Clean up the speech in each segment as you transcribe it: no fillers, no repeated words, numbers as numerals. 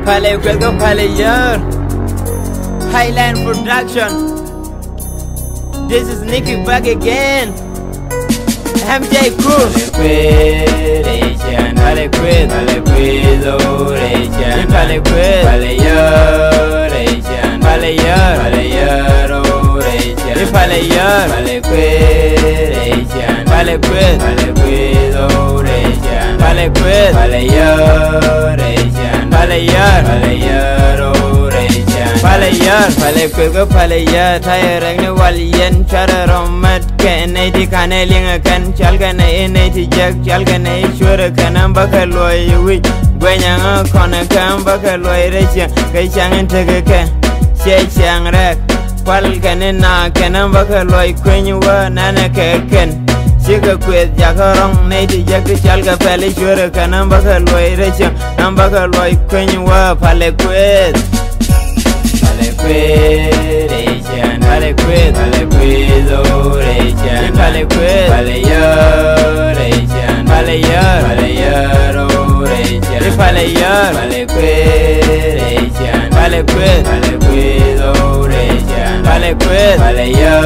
Pale Kwego Pale Yer Highland Production. This is Nicky back again. MJ Crew. Pale Kwed, Pale Kwed, Oration, Pale Kwed, Pale Yer, Pale Yer, Pale Yer, Oration, Pale Yer, Pale Kwed, Pale Kwed, Pale Kwed, Oration, Pale Kwed, Pale Yer, Pale Yer, Pale Yer, Oration, Pale Yer, Pale Kwed, Pale Yer, Tire Rang Walian, Chara Romat, Kennedy Caneling, Can Chalgana, Nati Jack, Chalgana, Sure Canamba Loy, Gwenya Kona Kamba Loy, Kachang and Tegaka, Shang Rack, Palganina, Canamba Loy, Queen you were Nana Kaken. Chica quit Jacarong, native Jack Chalga Pally, sure Canamba Loy, Namba Loy, Queen you were Palequid. Palequid, Palequid, Palequid, Oration, Palequid, Palayer, Palayer, Palayer, Oration, Palayer, Palequid, Palequid, Palequid, Oration, Palequid, Palayer,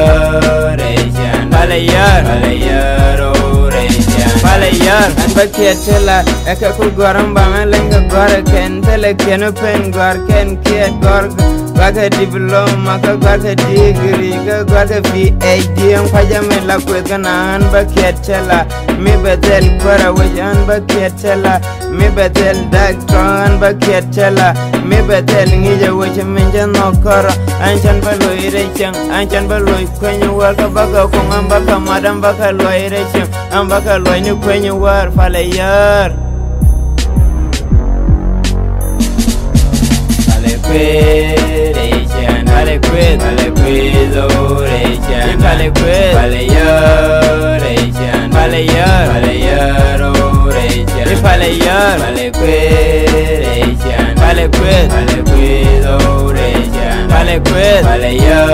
Palayer, Palayer, Oration, Palayer, and Baketella, Ekaku Goramba, Lenga Gorken, Telecan, Gorken, Kiat Gorg. Gaka diploma, gaka degree, gaka PhD, and Pajamela Quekana, and Baketella, me betel Kora, which and Baketella, me betel Doctor, and Baketella, me betel Nija, which mention no Kora, and Chanbaloi Rachel, and Chanbaloi, when you work a Baka, Kumambaka, Madam Baka Loi Rachel, and Baka Loi, when you were Palayer. Palequid, Palequid, Palequid, Oration, Palequid, Palayer, Palayer, Palayer, Oration, Palayer, Palequid, Palequid, Palequid, Oration, Palequid, Palayer,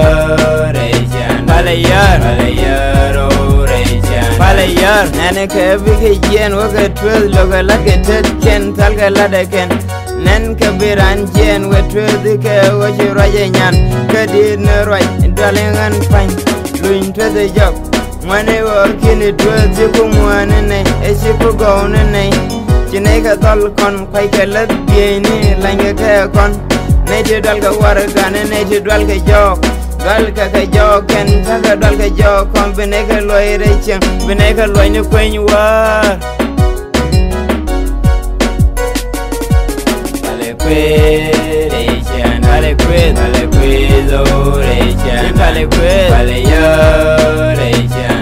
Palayer, Palayer, Oration, Palayer, Nanaka Big Yen, work at 12, look like a ted can, Talga Ladakan. Nen kabiran jen wetwe ke wachi rajenyan kadi ne roj dalengan pan luin to the job mane workini to ziku mwane ne esiku gone ne chineka tol kon kai kelat bieni lange ke kon ne ti dal ga war gane ne ti dal ga jok dal ka jok ken saga dal ga jok kon beneka loy rechen beneka loy ne kwen war Palequid, Palequid, Palequid, Oration, Palequid, Palayer,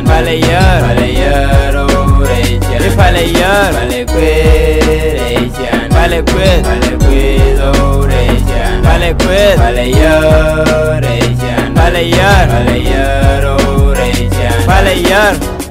Palayer, Palayer, Oration, Palayer, Palequid, Palequid, Palequid, Oration, Palequid, Palayer, Palayer, Palayer, Oration, Palayer.